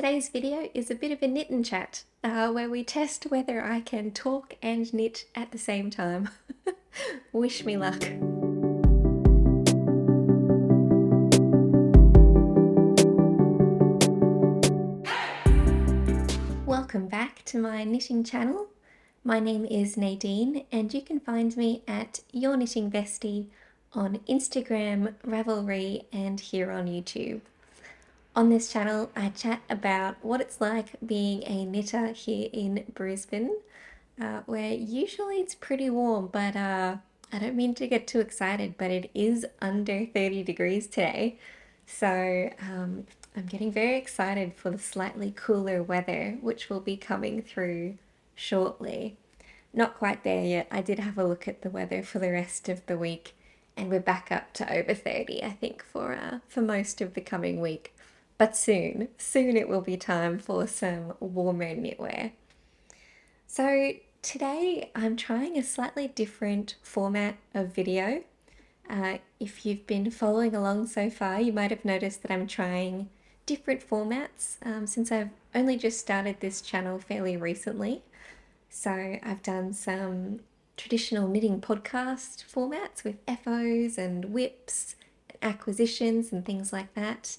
Today's video is a bit of a knit and chat, where we test whether I can talk and knit at the same time. Wish me luck. Welcome back to my knitting channel. My name is Nadine and you can find me at yourknittingbestie on Instagram, Ravelry and here on YouTube. On this channel, I chat about what it's like being a knitter here in Brisbane, where usually it's pretty warm, but I don't mean to get too excited, but it is under 30 degrees today. So I'm getting very excited for the slightly cooler weather, which will be coming through shortly. Not quite there yet. I did have a look at the weather for the rest of the week, and we're back up to over 30, I think, for most of the coming week. But soon it will be time for some warmer knitwear. So today I'm trying a slightly different format of video. If you've been following along so far, you might have noticed that I'm trying different formats since I've only just started this channel fairly recently. So I've done some traditional knitting podcast formats with FOs and whips, acquisitions and things like that.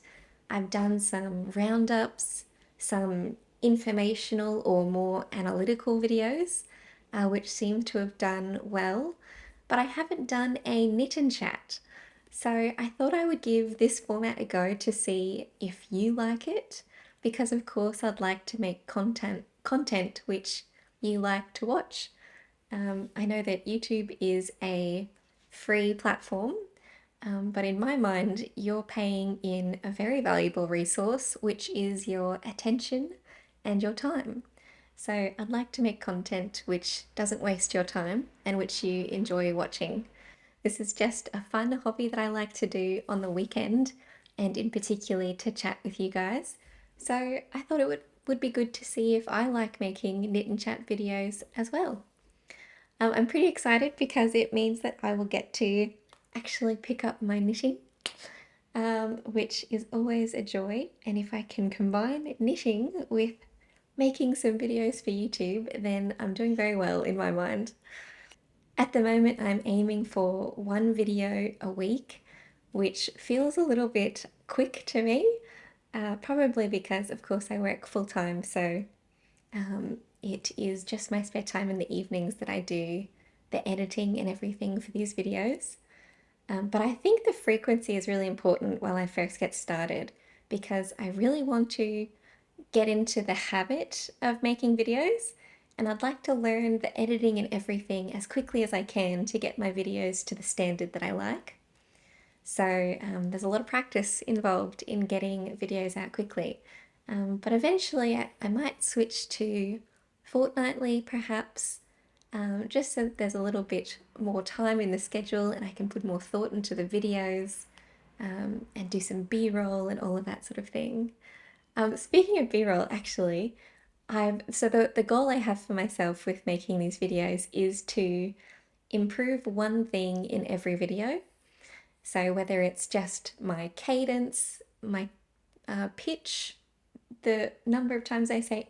I've done some roundups, some informational or more analytical videos, which seem to have done well, but I haven't done a knit and chat. So I thought I would give this format a go to see if you like it, because of course I'd like to make content which you like to watch. I know that YouTube is a free platform, but in my mind, you're paying in a very valuable resource, which is your attention and your time. So I'd like to make content which doesn't waste your time and which you enjoy watching. This is just a fun hobby that I like to do on the weekend, and in particular to chat with you guys. So I thought it would be good to see if I like making knit and chat videos as well. I'm pretty excited because it means that I will get to actually pick up my knitting, which is always a joy. And if I can combine knitting with making some videos for YouTube, then I'm doing very well in my mind. At the moment, I'm aiming for one video a week, which feels a little bit quick to me, probably because, of course, I work full-time, so it is just my spare time in the evenings that I do the editing and everything for these videos. But I think the frequency is really important while I first get started, because I really want to get into the habit of making videos, and I'd like to learn the editing and everything as quickly as I can to get my videos to the standard that I like. So there's a lot of practice involved in getting videos out quickly. But eventually I might switch to fortnightly perhaps, just so that there's a little bit more time in the schedule and I can put more thought into the videos, and do some B-roll and all of that sort of thing. Speaking of B-roll, actually, the goal I have for myself with making these videos is to improve one thing in every video. So whether it's just my cadence, my pitch, the number of times I say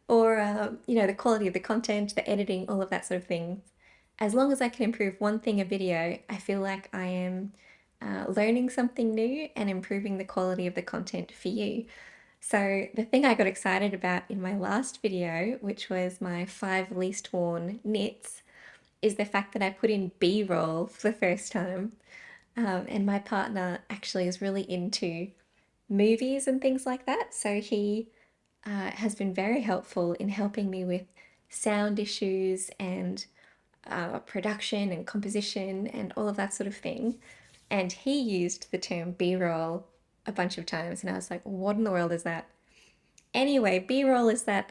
or the quality of the content, the editing, all of that sort of thing. As long as I can improve one thing a video, I feel like I am learning something new and improving the quality of the content for you. So the thing I got excited about in my last video, which was my 5 least worn knits, is the fact that I put in B-roll for the first time. And my partner actually is really into movies and things like that. So he has been very helpful in helping me with sound issues and production and composition and all of that sort of thing. And he used the term B-roll a bunch of times, and I was like, what in the world is that? Anyway, B-roll is that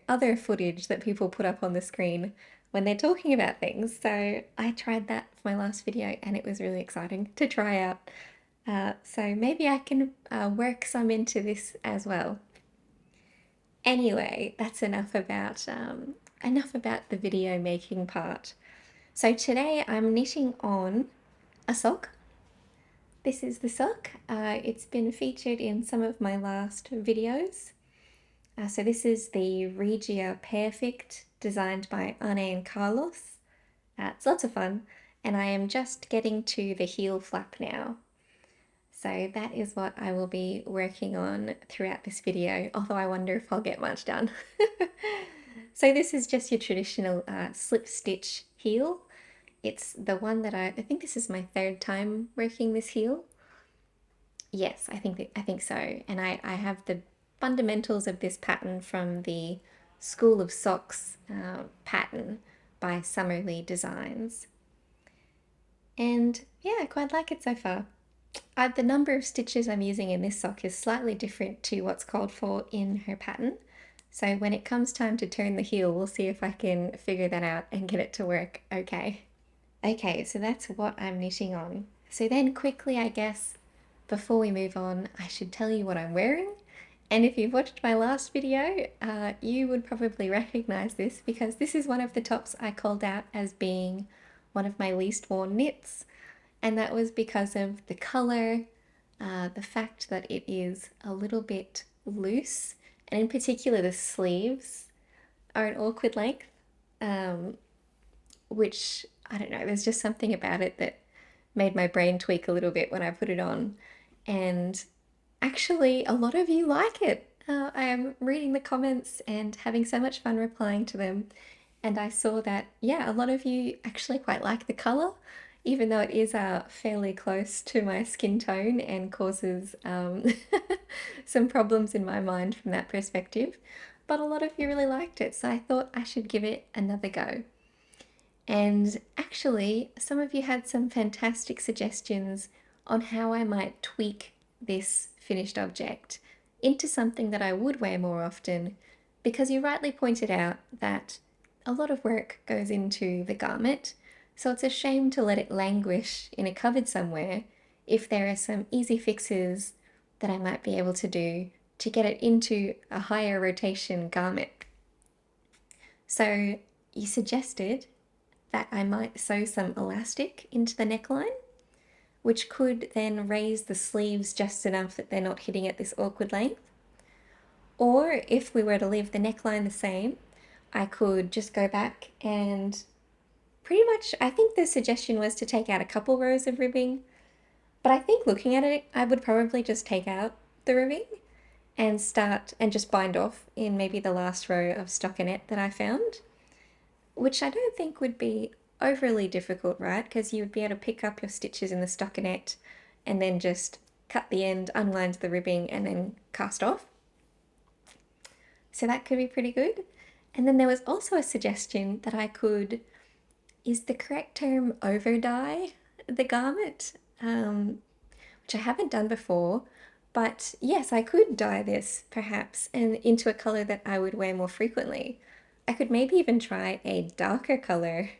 other footage that people put up on the screen when they're talking about things. So I tried that for my last video and it was really exciting to try out. So maybe I can work some into this as well. Anyway, that's enough about the video making part. So today I'm knitting on a sock. This is the sock. It's been featured in some of my last videos. So this is the Regia Pairfect designed by Arne and Carlos. It's lots of fun, and I am just getting to the heel flap now. So that is what I will be working on throughout this video, although I wonder if I'll get much done. So this is just your traditional slip stitch heel. It's the one that I think this is my third time working this heel. Yes, I think so. And I have the fundamentals of this pattern from the School of Socks pattern by Summerlee Designs. And yeah, I quite like it so far. The number of stitches I'm using in this sock is slightly different to what's called for in her pattern. So when it comes time to turn the heel, we'll see if I can figure that out and get it to work okay. Okay, so that's what I'm knitting on. So then quickly, I guess, before we move on, I should tell you what I'm wearing. And if you've watched my last video, you would probably recognize this because this is one of the tops I called out as being one of my least worn knits. And that was because of the color, the fact that it is a little bit loose, and in particular the sleeves are an awkward length, which, I don't know, there's just something about it that made my brain tweak a little bit when I put it on. And actually, a lot of you like it. I am reading the comments and having so much fun replying to them. And I saw that, yeah, a lot of you actually quite like the colour, even though it is fairly close to my skin tone and causes some problems in my mind from that perspective. But a lot of you really liked it, so I thought I should give it another go. And actually, some of you had some fantastic suggestions on how I might tweak this finished object into something that I would wear more often, because you rightly pointed out that a lot of work goes into the garment, so it's a shame to let it languish in a cupboard somewhere if there are some easy fixes that I might be able to do to get it into a higher rotation garment. So you suggested that I might sew some elastic into the neckline, which could then raise the sleeves just enough that they're not hitting at this awkward length. Or if we were to leave the neckline the same, I could just go back and pretty much, I think the suggestion was to take out a couple rows of ribbing, but I think looking at it, I would probably just take out the ribbing and start and just bind off in maybe the last row of stockinette that I found, which I don't think would be overly difficult, right? Because you would be able to pick up your stitches in the stockinette and then just cut the end, unwind the ribbing, and then cast off. So that could be pretty good. And then there was also a suggestion that I could, is the correct term over dye the garment, which I haven't done before, but yes, I could dye this perhaps and into a color that I would wear more frequently. I could maybe even try a darker color,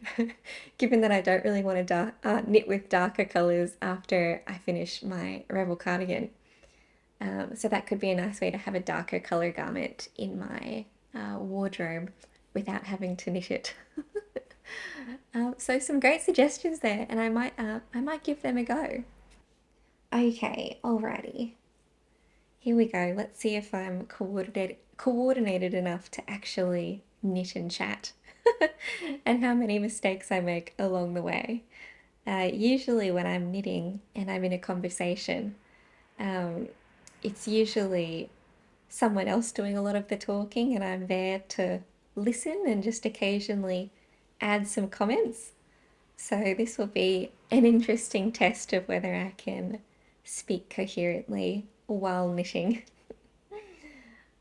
given that I don't really want to knit with darker colors after I finish my Rebel cardigan. So that could be a nice way to have a darker color garment in my wardrobe without having to knit it. So some great suggestions there, and I might give them a go. Okay, alrighty. Here we go. Let's see if I'm coordinated enough to actually knit and chat, and how many mistakes I make along the way. Usually when I'm knitting and I'm in a conversation, it's usually someone else doing a lot of the talking, and I'm there to listen and just occasionally add some comments. So this will be an interesting test of whether I can speak coherently while knitting.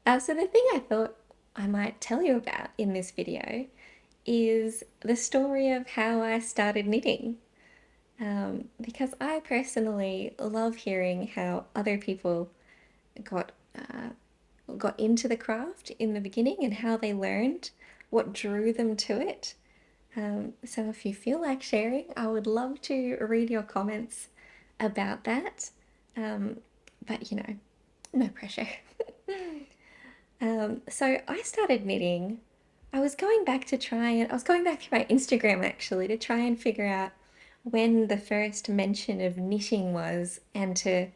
So the thing I thought I might tell you about in this video is the story of how I started knitting. Because I personally love hearing how other people got into the craft in the beginning and how they learned, what drew them to it. So if you feel like sharing, I would love to read your comments about that. But no pressure. So I started knitting. I was going back through my Instagram actually to try and figure out when the first mention of knitting was, and to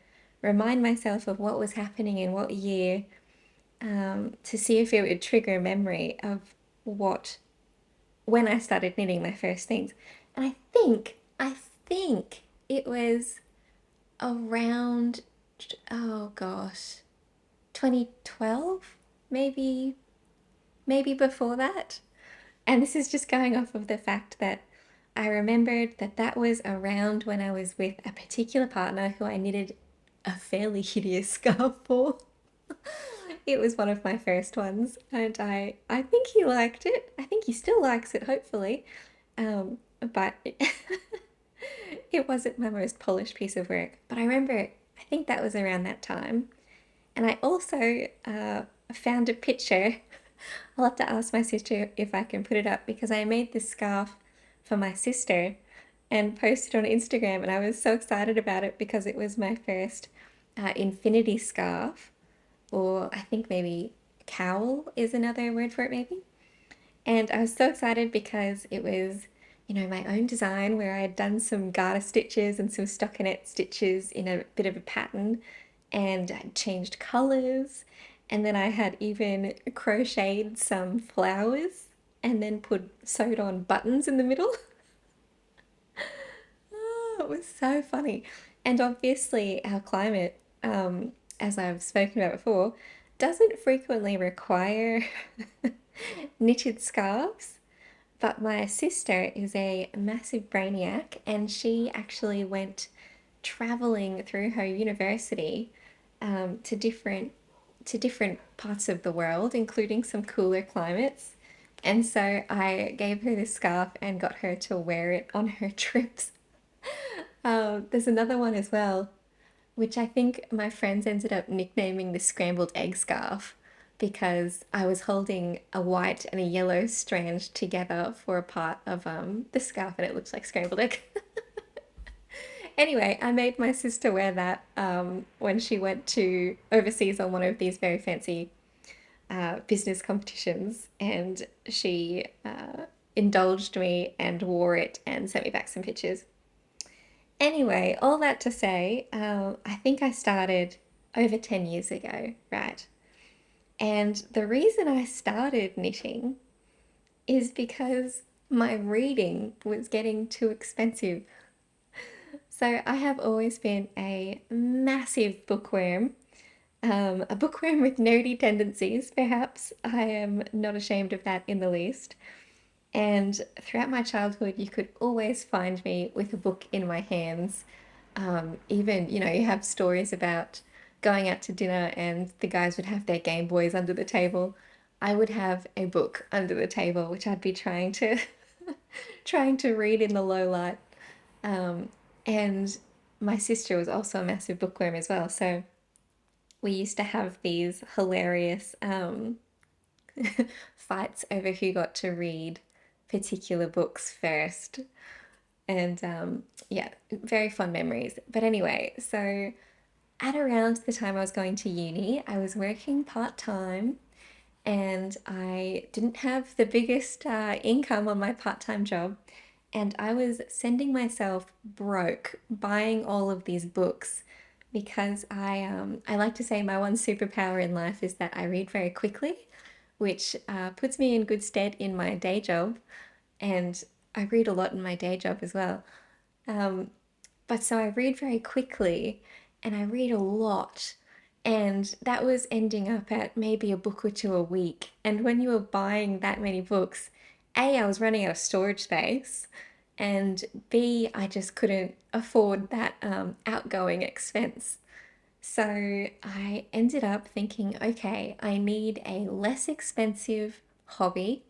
remind myself of what was happening in what year, to see if it would trigger a memory of what when I started knitting my first things. And I think it was around, oh gosh, 2012, maybe before that. And this is just going off of the fact that I remembered that that was around when I was with a particular partner who I knitted a fairly hideous scarf for. It was one of my first ones, and I think he liked it. I think he still likes it, hopefully. But it wasn't my most polished piece of work. But I remember, I think that was around that time. And I also found a picture. I'll have to ask my sister if I can put it up, because I made this scarf for my sister and posted on Instagram, and I was so excited about it because it was my first infinity scarf, or I think maybe cowl is another word for it maybe. And I was so excited because it was, my own design, where I had done some garter stitches and some stockinette stitches in a bit of a pattern, and I'd changed colours, and then I had even crocheted some flowers and then sewed on buttons in the middle. Oh, it was so funny. And obviously our climate, as I've spoken about before, doesn't frequently require knitted scarves. But my sister is a massive brainiac, and she actually went traveling through her university, to different parts of the world, including some cooler climates. And so I gave her this scarf and got her to wear it on her trips. There's another one as well, which I think my friends ended up nicknaming the scrambled egg scarf, because I was holding a white and a yellow strand together for a part of the scarf, and it looks like scrambled egg. Anyway, I made my sister wear that when she went to overseas on one of these very fancy business competitions, and she indulged me and wore it and sent me back some pictures. Anyway, all that to say, I think I started over 10 years ago, right? And the reason I started knitting is because my reading was getting too expensive. So I have always been a massive bookworm, a bookworm with nerdy tendencies, perhaps. I am not ashamed of that in the least. And throughout my childhood, you could always find me with a book in my hands. Even, you have stories about going out to dinner and the guys would have their Game Boys under the table. I would have a book under the table, which I'd be trying to trying to read in the low light. And my sister was also a massive bookworm as well. So we used to have these hilarious fights over who got to read particular books first. And yeah, very fun memories. But anyway, so at around the time I was going to uni, I was working part-time, and I didn't have the biggest income on my part-time job, and I was sending myself broke buying all of these books, because I like to say my one superpower in life is that I read very quickly, which puts me in good stead in my day job, and I read a lot in my day job as well. But so I read very quickly and I read a lot. And that was ending up at maybe a book or two a week. And when you were buying that many books, A, I was running out of storage space, and B, I just couldn't afford that outgoing expense. So I ended up thinking, okay, I need a less expensive hobby,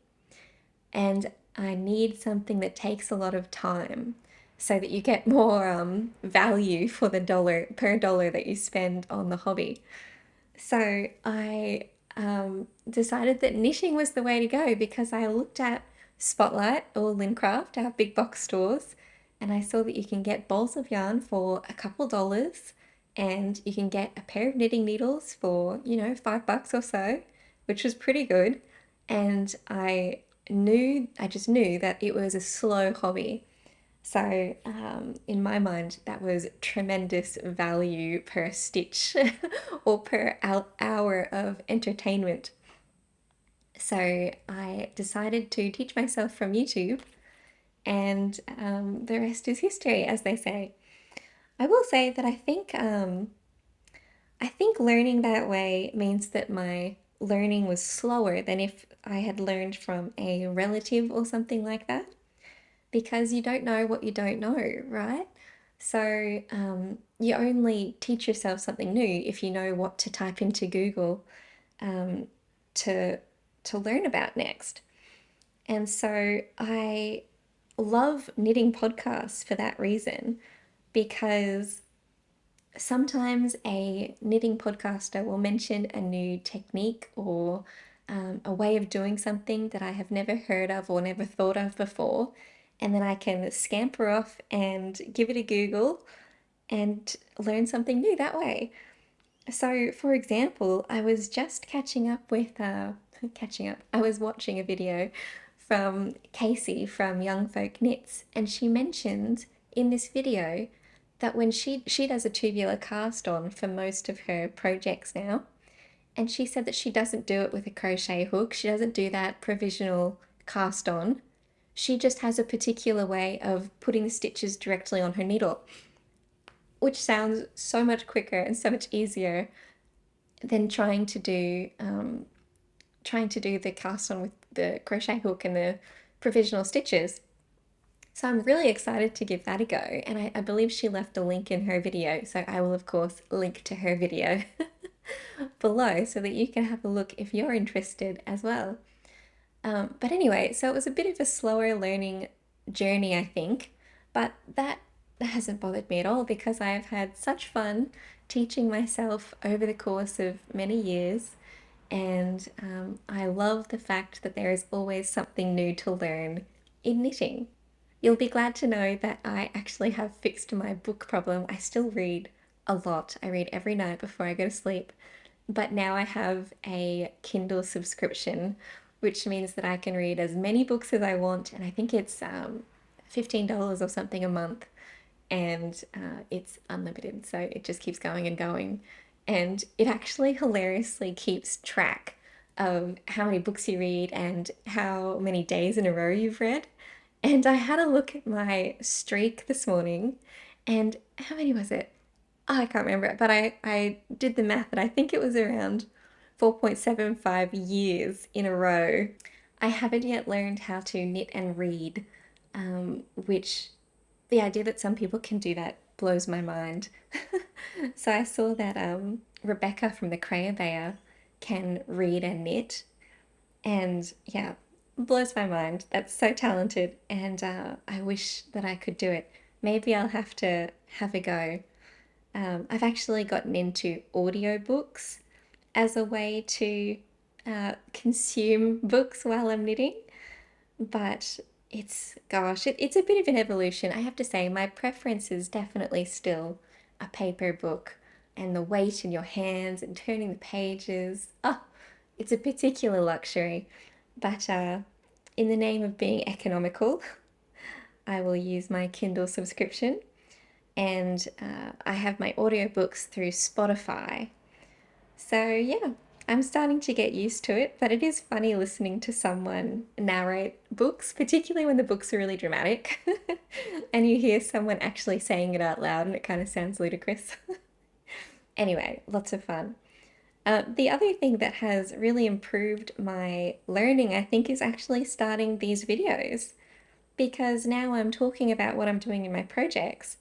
and I need something that takes a lot of time, so that you get more value for the dollar per dollar that you spend on the hobby. So I decided that knitting was the way to go, because I looked at Spotlight or Lincraft, our big box stores, and I saw that you can get balls of yarn for a couple dollars, and you can get a pair of knitting needles for, $5 or so, which was pretty good. And I just knew that it was a slow hobby. So, in my mind, that was tremendous value per stitch or per hour of entertainment. So, I decided to teach myself from YouTube, and the rest is history, as they say. I will say that I think learning that way means that my learning was slower than if I had learned from a relative or something like that, because you don't know what you don't know, right? So you only teach yourself something new if you know what to type into Google um, to learn about next. And so I love knitting podcasts for that reason, because sometimes a knitting podcaster will mention a new technique or a way of doing something that I have never heard of or never thought of before. And then I can scamper off and give it a Google and learn something new that way. So, for example, I was just catching up. I was watching a video from Casey from Young Folk Knits, and she mentioned in this video that when she does a tubular cast on for most of her projects now, and she said that she doesn't do it with a crochet hook. She doesn't do that provisional cast on. She just has a particular way of putting the stitches directly on her needle, which sounds so much quicker and so much easier than trying to do the cast on with the crochet hook and the provisional stitches. So I'm really excited to give that a go, and I believe she left a link in her video, so I will of course link to her video below so that you can have a look if you're interested as well. But anyway, so it was a bit of a slower learning journey, I think, but that hasn't bothered me at all, because I've had such fun teaching myself over the course of many years, and I love the fact that there is always something new to learn in knitting. You'll be glad to know that I actually have fixed my book problem. I still read a lot. I read every night before I go to sleep. But now I have a Kindle subscription, which means that I can read as many books as I want. And I think it's $15 or something a month. And it's unlimited. So it just keeps going and going. And it actually hilariously keeps track of how many books you read and how many days in a row you've read. And I had a look at my streak this morning, and how many was it? Oh, I can't remember it, but I did the math, and I think it was around 4.75 years in a row. I haven't yet learned how to knit and read, which the idea that some people can do that blows my mind. So I saw that Rebecca from the Crayobear can read and knit, and yeah, blows my mind. That's so talented, and I wish that I could do it. Maybe I'll have to have a go. I've actually gotten into audiobooks as a way to consume books while I'm knitting, but it's a bit of an evolution. I have to say, my preference is definitely still a paper book, and the weight in your hands and turning the pages. Oh, it's a particular luxury. But in the name of being economical, I will use my Kindle subscription, and I have my audiobooks through Spotify. So yeah, I'm starting to get used to it, but it is funny listening to someone narrate books, particularly when the books are really dramatic and you hear someone actually saying it out loud and it kind of sounds ludicrous. Anyway, lots of fun. The other thing that has really improved my learning, I think, is actually starting these videos, because now I'm talking about what I'm doing in my projects,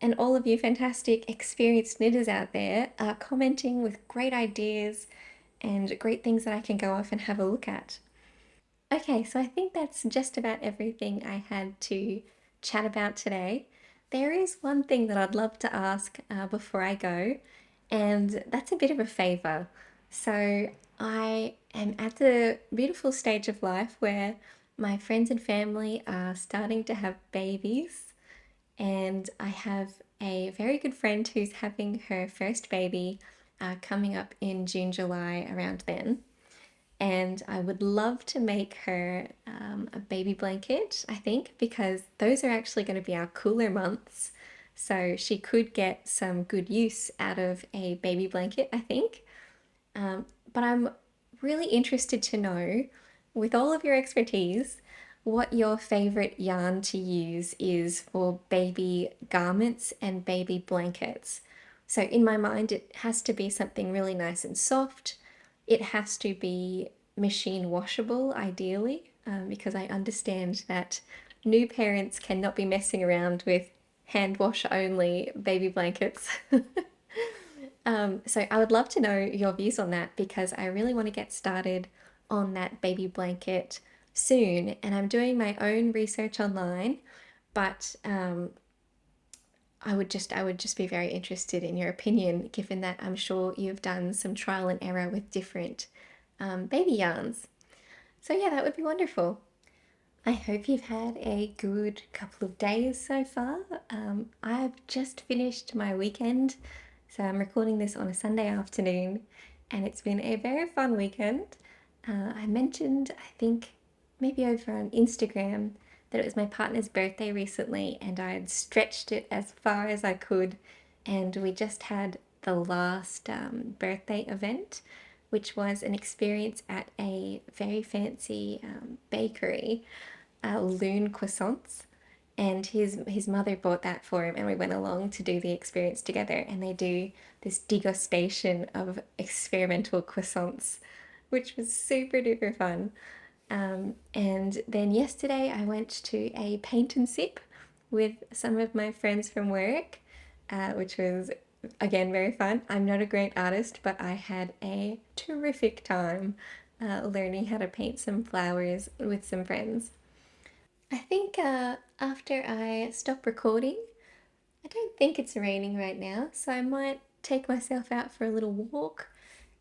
and all of you fantastic experienced knitters out there are commenting with great ideas and great things that I can go off and have a look at. Okay, so I think that's just about everything I had to chat about today. There is one thing that I'd love to ask before I go, and that's a bit of a favor. So, I am at the beautiful stage of life where my friends and family are starting to have babies, and I have a very good friend who's having her first baby coming up in June, July, around then. and I would love to make her a baby blanket, I think, because those are actually going to be our cooler months. So she could get some good use out of a baby blanket, I think. But I'm really interested to know, with all of your expertise, what your favorite yarn to use is for baby garments and baby blankets. So in my mind, it has to be something really nice and soft. It has to be machine washable, ideally, because I understand that new parents cannot be messing around with hand wash only baby blankets. So I would love to know your views on that because I really want to get started on that baby blanket soon, and I'm doing my own research online, but I would just be very interested in your opinion, given that I'm sure you've done some trial and error with different baby yarns. So yeah, that would be wonderful. I hope you've had a good couple of days so far. I've just finished my weekend, so I'm recording this on a Sunday afternoon, and it's been a very fun weekend. I mentioned, I think, maybe over on Instagram, that it was my partner's birthday recently, and I had stretched it as far as I could, and we just had the last birthday event, which was an experience at a very fancy bakery, Loon Croissants, and his mother bought that for him, and we went along to do the experience together, and they do this degustation of experimental croissants, which was super duper fun. And then yesterday I went to a paint and sip with some of my friends from work, which was again very fun. I'm not a great artist, but I had a terrific time learning how to paint some flowers with some friends. I think after I stop recording, I don't think it's raining right now, so I might take myself out for a little walk.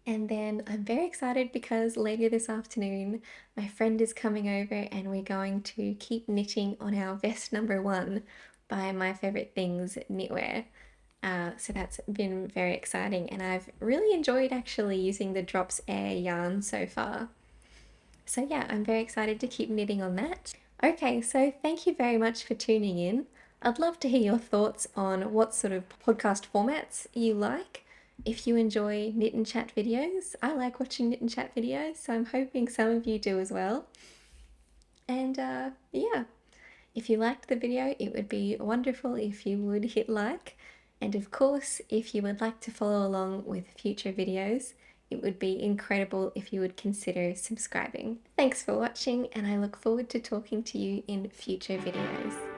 And then I'm very excited because later this afternoon, my friend is coming over and we're going to keep knitting on our vest number one by My Favorite Things knitwear. So that's been very exciting, and I've really enjoyed actually using the Drops Air yarn so far. So yeah, I'm very excited to keep knitting on that. Okay, so thank you very much for tuning in. I'd love to hear your thoughts on what sort of podcast formats you like. If you enjoy knit and chat videos, I like watching knit and chat videos, so I'm hoping some of you do as well. And yeah, if you liked the video, it would be wonderful if you would hit like. And of course, if you would like to follow along with future videos, it would be incredible if you would consider subscribing. Thanks for watching, and I look forward to talking to you in future videos.